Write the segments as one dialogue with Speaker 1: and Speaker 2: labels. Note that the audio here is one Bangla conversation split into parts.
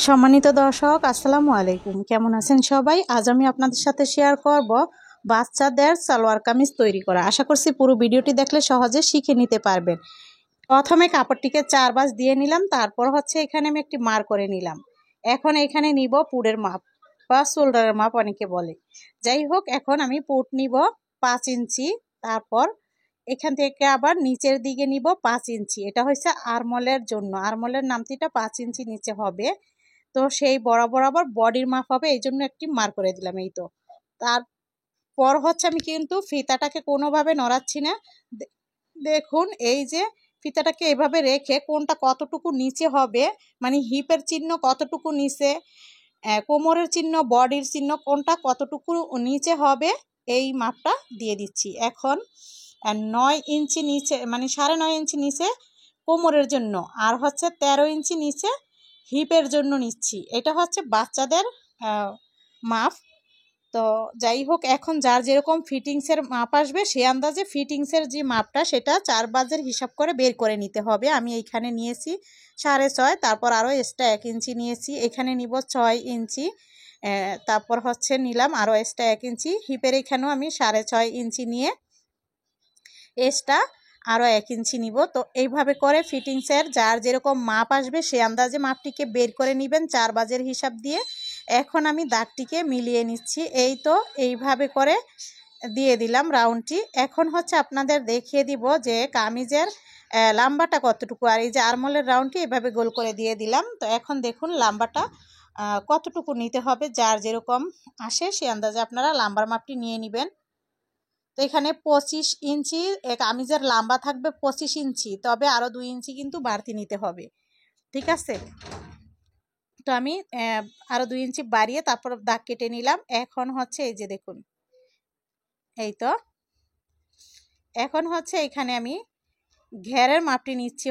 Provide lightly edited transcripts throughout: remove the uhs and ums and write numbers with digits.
Speaker 1: সম্মানিত দর্শক আসসালামু আলাইকুম, কেমন আছেন সবাই? আজ আমি আপনাদের সাথে শেয়ার করব বাচ্চাদের সালোয়ার কামিজ তৈরি করা। আশা করছি পুরো ভিডিওটি দেখলে সহজে শিখে নিতে পারবেন। প্রথমে কাপড়টিকে 4 ভাঁজ দিয়ে নিলাম, তারপর এখানে আমি একটি মার করে নিলাম। এখন এখানে নিব পুটের মাপ বা শোল্ডারের মাপ অনেকে বলে। যাই হোক, এখন আমি পুট নিব 5 ইঞ্চি, তারপর এখান থেকে আবার নিচের দিকে নিব 5 ইঞ্চি। এটা হচ্ছে আরমলের জন্য, আরমলের নামটিটা 5 ইঞ্চি নিচে হবে। তো সেই বরাবর আবার বডির মাপ হবে, এই জন্য একটি মার করে দিলাম। এই তো তারপর আমি কিন্তু ফিতাটাকে কোনোভাবে নড়াচ্ছি না। দেখুন, এই যে ফিতাটাকে এভাবে রেখে কোনটা কতটুকু নিচে হবে, মানে হিপের চিহ্ন কতটুকু নিচে, কোমরের চিহ্ন, বডির চিহ্ন কোনটা কতটুকু নিচে হবে, এই মাপটা দিয়ে দিচ্ছি। এখন 9 ইঞ্চি নিচে, মানে 9.5 ইঞ্চি নিচে কোমরের জন্য, আর 13 ইঞ্চি নিচে হিপের জন্য নিচ্ছি। এটা বাচ্চাদের মাপ। তো যাই হোক, এখন যার যেরকম ফিটিংসের মাপ আসবে সেই আন্দাজে ফিটিংসের যে মাপটা সেটা 4 ভাঁজের হিসাব করে বের করে নিতে হবে। আমি এইখানে নিয়েছি 6.5, তারপর আরও এক্সট্রা 1 ইঞ্চি নিয়েছি। এখানে নিব 6 ইঞ্চি, তারপর নিলাম আরও এক্সট্রা 1 ইঞ্চি। হিপের এখানেও আমি 6.5 ইঞ্চি নিয়ে এক্সট্রা আরও 1 ইঞ্চি নিব। তো এইভাবে করে ফিটিংসের যার যেরকম মাপ আসবে সে আন্দাজে মাপটিকে বের করে নেবেন 4 ভাঁজের হিসাব দিয়ে। এখন আমি দাগটিকে মিলিয়ে নিচ্ছি। এই তো এইভাবে করে দিয়ে দিলাম রাউন্ডটি। এখন আপনাদের দেখিয়ে দিব যে কামিজের লাম্বাটা কতটুকু, আর এই যে আরমলের রাউন্ডটি এভাবে গোল করে দিয়ে দিলাম। তো এখন দেখুন লাম্বাটা কতটুকু নিতে হবে, যার যেরকম আসে সে আন্দাজে আপনারা লাম্বার মাপটি নিয়ে নেবেন। তো এখানে 25 ইঞ্চি কামিজের লম্বা থাকবে 25 ইঞ্চি, তবে আরও 2 ইঞ্চি কিন্তু বাড়তি নিতে হবে, ঠিক আছে? তো আমি আরও 2 ইঞ্চি বাড়িয়ে তারপর দাগ কেটে নিলাম। এখন এই যে দেখুন, এই তো এখন এখানে আমি ঘেরের মাপটি নিচ্ছি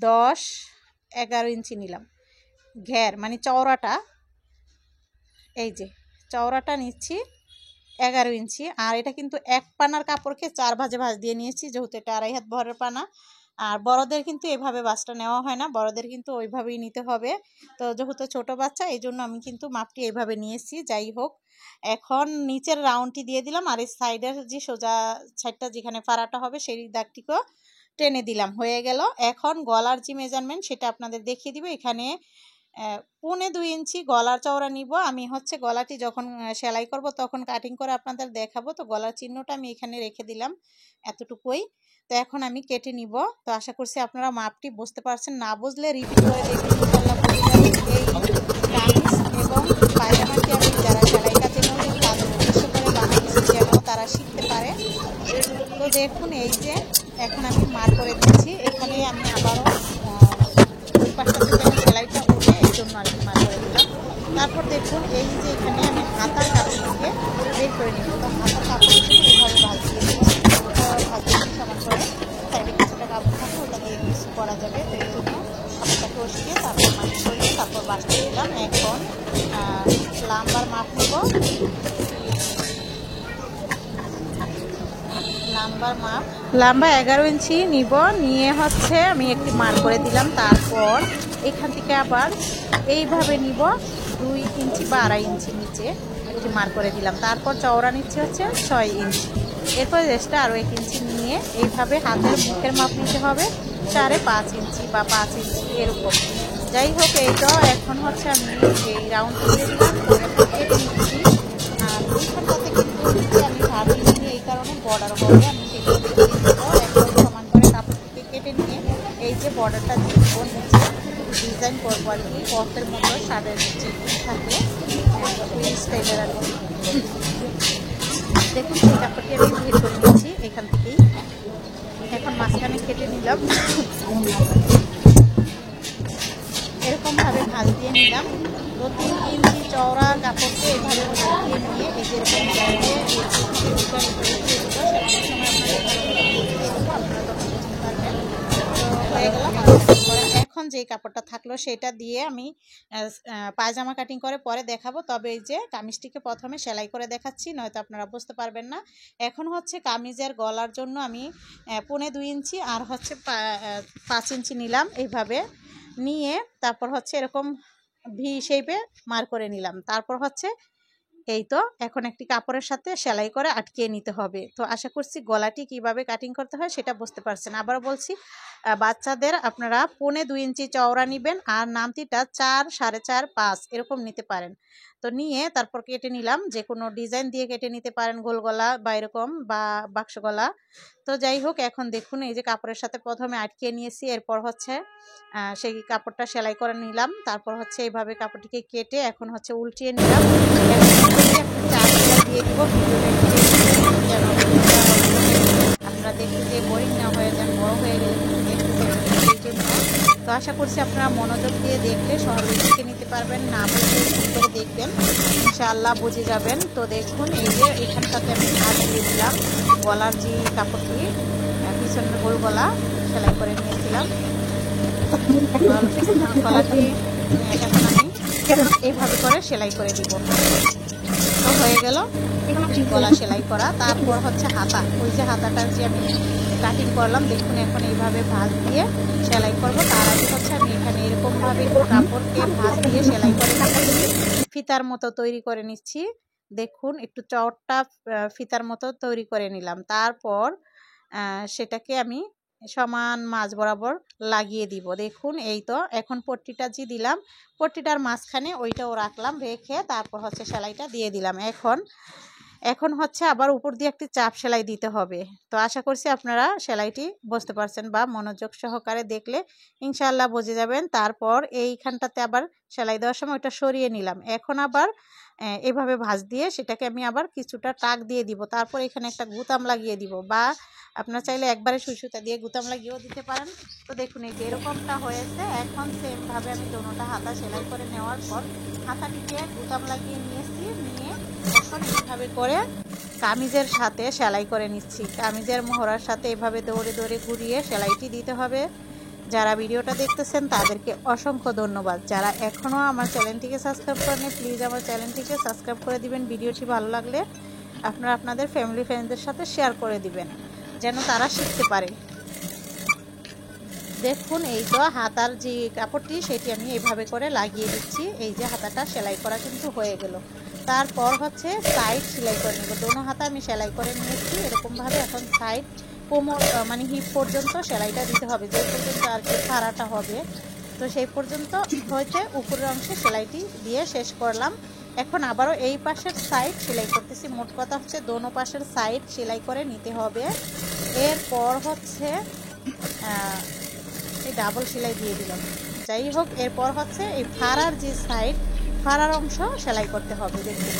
Speaker 1: 10-11 ইঞ্চি নিলাম। ঘের মানে চওড়াটা, এই যে চওড়াটা নিচ্ছি 11 ইঞ্চি। আর এটা কিন্তু এক পানার কাপড়কে 4 ভাঁজে ভাঁজ দিয়ে নিয়েছি, যেহেতু এটা 2.5 হাত ভরের পানা। আর বড়দের কিন্তু এভাবে বাঁশটা নেওয়া হয় না, বড়দের কিন্তু ওইভাবেই নিতে হবে। তো যেহেতু ছোট বাচ্চা, এই জন্য আমি কিন্তু মাপটি এইভাবে নিয়েছি। যাই হোক, এখন নিচের রাউন্ডটি দিয়ে দিলাম, আর এই সাইডের যে সোজা সাইডটা যেখানে ফাড়াটা হবে সেই দাগটিকেও টেনে দিলাম, হয়ে গেল। এখন গলার যে মেজারমেন্ট সেটা আপনাদের দেখিয়ে দিব। এখানে 2.25 ইঞ্চি গলার চওড়া নিব। আমি গলাটি যখন সেলাই করব তখন কাটিং করে আপনাদের দেখাবো। তো গলার চিহ্নটা আমি এখানে রেখে দিলাম, এতটুকুই। তো এখন আমি কেটে নিব। তো আশা করছি আপনারা মাপটি বুঝতে পারছেন, না বুঝলে রিপিট করে দেখবেন, ইনশাআল্লাহ বুঝে যাবেন। এই কামিজ এবং পায়জামাটি আমি যারা সেলাই কাজে নিয়োজিত তাদের উদ্দেশ্য করে বানিয়েছি, যেন তারা শিখতে পারে। তো দেখুন, এই যে এখন আমি মার করে দিচ্ছি। এখানে আমি আবারও ওই পাশটা থেকে সেলাইটা উঠে এই জন্য আর কি মার করে দিলাম। তারপর দেখুন, এই যে এখানে আমি হাতার কাপড়টিকে বের করে নিব। তো হাতার কাপড়টিকে এভাবে ভাঁজ দিয়ে দেবো, ভাঁজ দিয়ে সমান করে সাইডে কিছুটা কাপড় থাকে, ওটা দিয়ে মিক্স করা যাবে। তো এই জন্য কাপড়টা কষিয়ে তারপর মাছ করে তারপর বাঁচতে দিলাম। এখন লাম্বার মাপ নেব, লম্বা 11 ইঞ্চি নিব, নিয়ে আমি একটি মার করে দিলাম। তারপর এখান থেকে আবার এইভাবে নিব 2 ইঞ্চি বা 2.5 ইঞ্চি নিচে একটি মার করে দিলাম। তারপর চওড়া নিচ্ছে 6 ইঞ্চি, এরপর রেস্টটা আরও 1 ইঞ্চি নিয়ে এইভাবে হাতের মুখের মাপ নিতে হবে 5.5 ইঞ্চি বা 5 ইঞ্চি এরকম। যাই হোক, এই তো এখন আমি এই রাউন্ড করে দিলাম, কেটে নিচ্ছি। আর এইখানটাতে কিন্তু আমি ভাবি এই কারণে বর্ডার হবে, আমি সেগুলো দেখিয়ে দেবো। একদম সমান করে কাপড়টিকে কেটে নিয়ে এই যে বর্ডারটা দিব, নিচে ডিজাইন করবো আর কি, পথের মতো শাড়ির যে থাকে ওই স্টাইলের আর কি। দেখুন, সেই কাপড়টি আমি বের করে নিচ্ছি এখান থেকেই। এখন মাঝখানে কেটে নিলাম, এরকমভাবে ভাঁজ দিয়ে নিলাম। 2-3 ইঞ্চি চওড়া কাপড়কে এভাবে ভাঁজ দিয়ে নিয়ে এই যে এরকম হয়ে গেল। এখন যে কাপড়টা থাকলো সেটা দিয়ে আমি পায়জামা কাটিং করে পরে দেখাবো। তবে এই যে কামিজটিকে প্রথমে সেলাই করে দেখাচ্ছি, নয়তো আপনারা বুঝতে পারবেন না। এখন কামিজের গলার জন্য আমি 2.25 ইঞ্চি আর 5 ইঞ্চি নিলাম। এইভাবে নিয়ে তারপর এরকম ভি শেপে মার করে নিলাম। তারপর হচ্ছে এই তো এখন একটি কাপড়ের সাথে সেলাই করে আটকিয়ে নিতে হবে। তো আশা করছি গলাটি কিভাবে কাটিং করতে হয় সেটা বুঝতে পারছেন। আবার বলছি, বাচ্চাদের আপনারা 1.25 ইঞ্চি চওড়া নেবেন আর নামতিটা 4, 4.5, 5 এরকম নিতে পারেন। তো নিয়ে তারপর কেটে নিলাম, যে কোনো ডিজাইন দিয়ে কেটে নিতে পারেন, গোল গলা বা এরকম বা বাক্স গলা। তো যাই হোক, এখন দেখুন এই যে কাপড়ের সাথে প্রথমে আটকিয়ে নিয়েছি, এরপর হচ্ছে সেই কাপড়টা সেলাই করে নিলাম। তারপর হচ্ছে এইভাবে কাপড়টিকে কেটে এখন হচ্ছে উল্টিয়ে নিলাম। চাপ সেলাই দিয়ে দিব। আপনারা দেখুন যে বোরিং না হয়ে যান, বড় হয়ে গেলে এই জন্য। তো আশা করছি আপনারা মনোযোগ দিয়ে দেখলে সহজে শিখে নিতে পারবেন, না বুঝে করে দেখবেন, ইনশাআল্লাহ বুঝে যাবেন। তো দেখুন এই যে এখানটাতে আমি ভাঁজ দিয়ে দিলাম গলার যে কাপড়টি, পিছনের গোল গলা সেলাই করে নিয়েছিলাম। গলাটি এখন আমি এইভাবে করে সেলাই করে দিব। তো হয়ে গেল গলা সেলাই করা। তারপর হচ্ছে হাতা, ওই যে হাতাটা যে আমি কাটিং করলাম, দেখুন এখন এইভাবে ভাঁজ দিয়ে সেলাই করব। তার আগে হচ্ছে আমি এখানে এরকমভাবে কাপড়কে ভাঁজ দিয়ে সেলাই করে নিচ্ছি, ফিতার মতো তৈরি করে নিচ্ছি। দেখুন একটু চওড়া ফিতার মতো তৈরি করে নিলাম। তারপর সেটাকে আমি সমান মাঝ বরাবর লাগিয়ে দিব। দেখুন এই তো এখন পট্টিটা যে দিলাম, পট্টিটার মাঝখানে ওইটাও রাখলাম, রেখে তারপর হচ্ছে সেলাইটা দিয়ে দিলাম। এখন হচ্ছে আবার উপর দিয়ে একটি চাপ সেলাই দিতে হবে। তো আশা করছি আপনারা সেলাইটি বুঝতে পারছেন বা মনোযোগ সহকারে দেখলে ইনশাআল্লাহ বুঝে যাবেন। তারপর এইখানটাতে আবার সেলাই দেওয়ার সময় ওটা সরিয়ে নিলাম। এখন আবার এভাবে ভাঁজ দিয়ে সেটাকে আমি আবার কিছুটা টাক দিয়ে দিব। তারপর এখানে একটা গুতাম লাগিয়ে দিব, বা আপনারা চাইলে একবারে সুই সুতা দিয়ে গুতাম লাগিয়েও দিতে পারেন। তো দেখুন এই যে এরকমটা হয়েছে। এখন সেমভাবে আমি দোনোটা হাতা সেলাই করে নেওয়ার পর হাতাটিকে গুতাম লাগিয়ে নিয়েছি, নিয়ে এখন এইভাবে করে কামিজের সাথে সেলাই করে নিচ্ছি। কামিজের মোহরার সাথে এভাবে দৌড়ে দৌড়ে ঘুরিয়ে সেলাইটি দিতে হবে। যারা ভিডিওটা দেখতেছেন তাদেরকে অসংখ্য ধন্যবাদ। যারা এখনও আমার চ্যানেলটিকে সাবস্ক্রাইব করেনি, প্লিজ আমার চ্যানেলটিকে সাবস্ক্রাইব করে দিবেন। ভিডিওটি ভালো লাগলে আপনারা আপনাদের ফ্যামিলি ফ্রেন্ডদের সাথে শেয়ার করে দিবেন, যেন তারা শিখতে পারে। দেখুন এই তো হাতার যে কাপড়টি সেটি আমি এইভাবে করে লাগিয়ে দিচ্ছি। এই যে হাতাটা সেলাই করা কিন্তু হয়ে গেল। তারপর হচ্ছে সাইড সেলাই করে নেব। দোনো হাতা আমি সেলাই করে নিয়েছি এরকমভাবে। এখন সাইড কোমর মানে হিপ পর্যন্ত সেলাইটা দিতে হবে, যে পর্যন্ত আর কি ফাড়াটা হবে। তো সেই পর্যন্ত হয়েছে উপরের অংশে সেলাইটি দিয়ে শেষ করলাম। এখন আবারও এই পাশের সাইড সেলাই করতেছি। মোট কথা হচ্ছে দোনো পাশের সাইড সেলাই করে নিতে হবে। এরপর হচ্ছে এই ডাবল সেলাই দিয়ে দিলাম। যাই হোক, এরপর হচ্ছে এই ফাড়ার যে সাইড, ফাড়ার অংশ সেলাই করতে হবে। দেখুন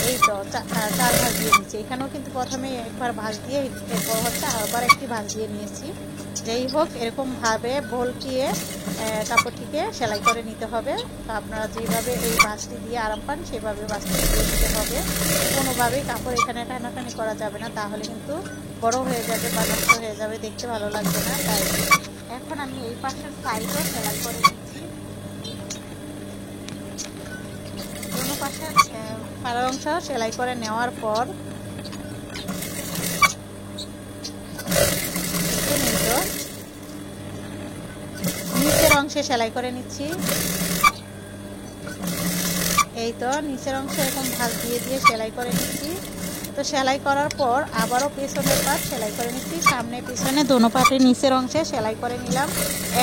Speaker 1: এই তো 4 ভাঁজ দিয়ে নিচ্ছি। এখানেও কিন্তু প্রথমে একবার ভাঁজ দিয়ে এরপর হচ্ছে আবার একটি ভাঁজ দিয়ে নিয়েছি। যাই হোক, এরকমভাবে ভলকিয়ে কাপড়টিকে সেলাই করে নিতে হবে। আপনারা যেভাবে এই ভাঁজটি দিয়ে আরাম পান সেভাবে ভাঁজটি দিয়ে নিতে হবে। কোনোভাবেই কাপড় এখানে টানাটানি করা যাবে না, তাহলে কিন্তু বড় হয়ে যাবে বা নষ্ট হয়ে যাবে, দেখতে ভালো লাগবে না। তাই এখন আমি এই পাশের সাইডও সেলাই করে নিচ্ছি। দোনো পাশের ফাড়ার অংশ সেলাই করে নেওয়ার পর নিচের অংশে সেলাই করে নিচ্ছি। এই তো নিচের অংশে এরকম ভাঁজ দিয়ে দিয়ে সেলাই করে নিচ্ছি। তো সেলাই করার পর আবারও পেছনের পাট সেলাই করে নিচ্ছি। সামনে পিছনে দোনো পাটে নিচের অংশে সেলাই করে নিলাম।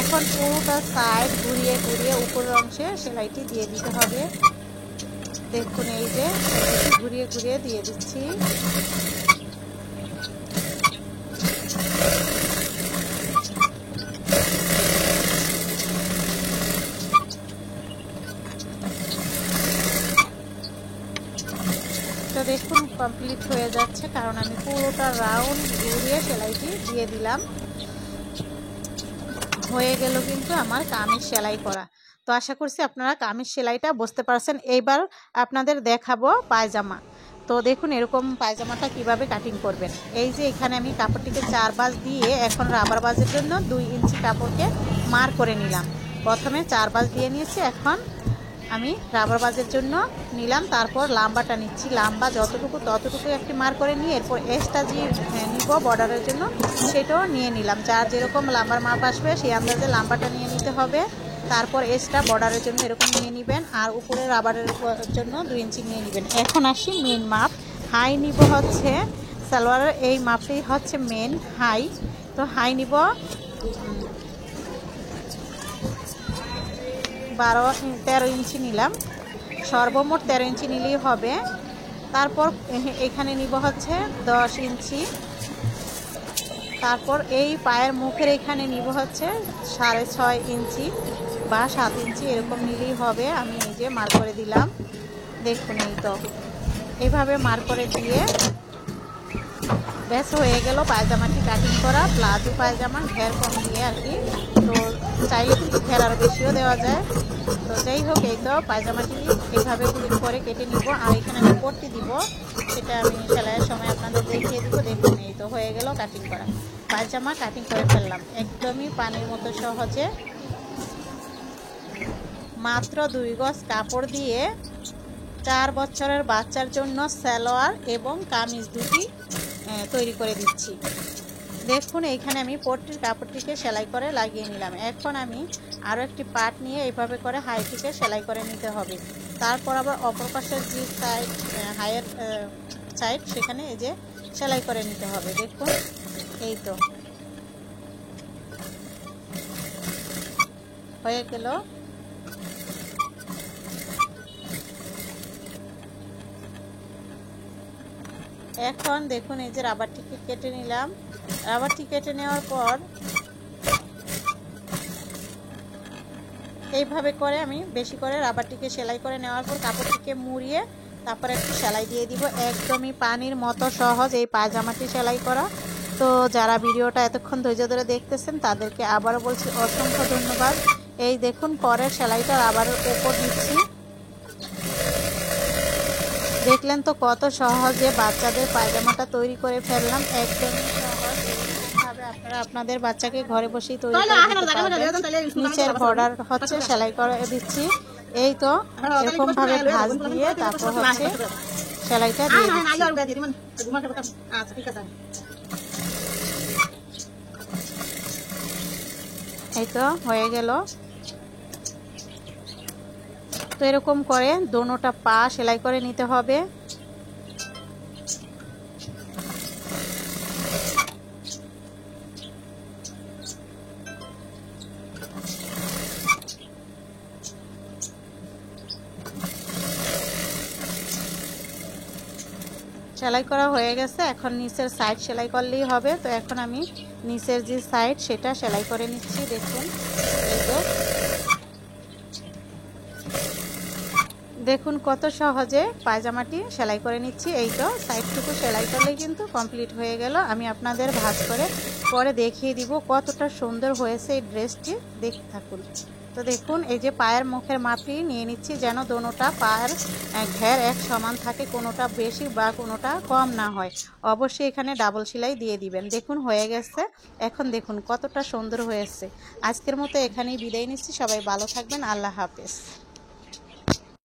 Speaker 1: এখন পুরোটা সাইড ঘুরিয়ে ঘুরিয়ে উপরের অংশে সেলাইটি দিয়ে দিতে হবে। দেখুন এই যে ঘুরিয়ে ঘুরিয়ে দিয়ে দিচ্ছি। তো দেখুন কমপ্লিট হয়ে যাচ্ছে, কারণ আমি পুরোটা রাউন্ড ঘুরিয়ে সেলাইটি দিয়ে দিলাম। হয়ে গেল কিন্তু আমার কামিজ সেলাই করা। তো আশা করছি আপনারা কামিজ সেলাইটা বুঝতে পারছেন। এইবার আপনাদের দেখাবো পায়জামা। তো দেখুন এরকম পায়জামাটা কিভাবে কাটিং করবেন। এই যে এখানে আমি কাপড়টিকে 4 ভাঁজ দিয়ে এখন রাবার ভাঁজের জন্য 2 ইঞ্চি কাপড়কে মার করে নিলাম। প্রথমে 4 ভাঁজ দিয়ে নিয়েছি, এখন আমি রাবার ভাঁজের জন্য নিলাম। তারপর লাম্বাটা নিচ্ছি, লাম্বা যতটুকু ততটুকু একটি মার করে নিয়ে এরপর এক্সট্রা যে নিব বর্ডারের জন্য সেটাও নিয়ে নিলাম। যার যেরকম লাম্বার মাপ আসবে সেই আন্দাজে লাম্বাটা নিয়ে নিতে হবে। তারপর এক্সট্রা বর্ডারের জন্য এরকম নিয়ে নেবেন, আর উপরে রাবারের জন্য 2 ইঞ্চি নিয়ে নেবেন। এখন আসি মেন মাপ। হাই নিব হচ্ছে সালোয়ারের এই মাপটি হচ্ছে মেন হাই। তো হাই নিব 13 ইঞ্চি নিলাম, সর্বমোট 13 ইঞ্চি নিলেই হবে। তারপর এখানে নিব হচ্ছে 10 ইঞ্চি। তারপর এই পায়ের মুখের এখানে নিব হচ্ছে 6.5 ইঞ্চি বা 7 ইঞ্চি এরকম নিলেই হবে। আমি এই যে মার্ক করে দিলাম, দেখুন এই তো এইভাবে মার্ক করে দিয়ে ব্যাস হয়ে গেল পায়জামাটি কাটিং করা। প্লাজো পায়জামা ঘের কম দিয়ে আর কি, তো চাইলে কিন্তু ঘের আরও বেশিও দেওয়া যায়। তো যাই হোক, এই তো পায়জামাটি এইভাবে ক্লিন করে কেটে নিব। আর এখানে আমি পট্টি দিব, সেটা আমি সেলাইয়ের সময় আপনাদের দেখিয়ে দিব। দেখুন এই তো হয়ে গেল কাটিং করা পায়জামা, কাটিং করে ফেললাম একদমই পানির মতো সহজে। মাত্র 2 গজ কাপড় দিয়ে 4 বছরের বাচ্চার জন্য সালোয়ার এবং কামিজ দুটি তৈরি করে দিচ্ছি। দেখুন এইখানে আমি পট্টির কাপড়টিকে সেলাই করে লাগিয়ে নিলাম। এখন আমি আরও একটি পার্ট নিয়ে এইভাবে করে হাইটিকে সেলাই করে নিতে হবে। তারপর আবার অপর পাশের যে সাইড হাইয়ের সাইড সেখানে এই যে সেলাই করে নিতে হবে। দেখুন এই তো হয়ে গেল। এখন দেখুন এই যে রাবারটিকে কেটে নিলাম। রাবারটি কেটে নেওয়ার পর এইভাবে করে আমি বেশি করে রাবারটিকে সেলাই করে নেওয়ার পর কাপড়টিকে মুড়িয়ে তারপর একটু সেলাই দিয়ে দিব। একদমই পানির মতো সহজ এই পায়জামাটি সেলাই করা। তো যারা ভিডিওটা এতক্ষণ ধৈর্য ধরে দেখতেছেন তাদেরকে আবারও বলছি অসংখ্য ধন্যবাদ। এই দেখুন পরের সেলাইটা রাবারের উপর দিচ্ছি। দেখলেন তো কত সহজে বাচ্চাদের পায়জামাটা তৈরি করে ফেললাম। একদমই সহজ। এরকমভাবে আপনারা আপনাদের বাচ্চাকে ঘরে বসেই তৈরি করে দিতে পারবেন। নিচের বর্ডার হচ্ছে সেলাই করে দিচ্ছি। এই তো এরকমভাবে ভাঁজ দিয়ে তারপর হচ্ছে সেলাইটা দিয়ে দিচ্ছি। এই তো হয়ে গেল। তো এরকম করে দোনোটা পা সেলাই করে নিতে হবে। সেলাই করা হয়ে গেছে, এখন নিচের সাইড সেলাই করলেই হবে। তো এখন আমি নিচের যে সাইড সেটা সেলাই করে নিচ্ছি। দেখুন এই তো দেখুন কত সহজে পায়জামাটি সেলাই করে নিচ্ছি। এই তো সাইডটুকু সেলাই করলেই কিন্তু কমপ্লিট হয়ে গেল। আমি আপনাদের ভাঁজ করে পরে দেখিয়ে দিব কতটা সুন্দর হয়েছে এই ড্রেসটি, দেখতে থাকুন। তো দেখুন এই যে পায়ের মুখের মাপটি নিয়ে নিচ্ছি, যেন দোনোটা পায়ের ঘের এক সমান থাকে, কোনোটা বেশি বা কোনোটা কম না হয়। অবশ্যই এখানে ডাবল সেলাই দিয়ে দিবেন। দেখুন হয়ে গেছে। এখন দেখুন কতটা সুন্দর হয়েছে। আজকের মতো এখানেই বিদায় নিচ্ছি। সবাই ভালো থাকবেন। আল্লাহ হাফেজ।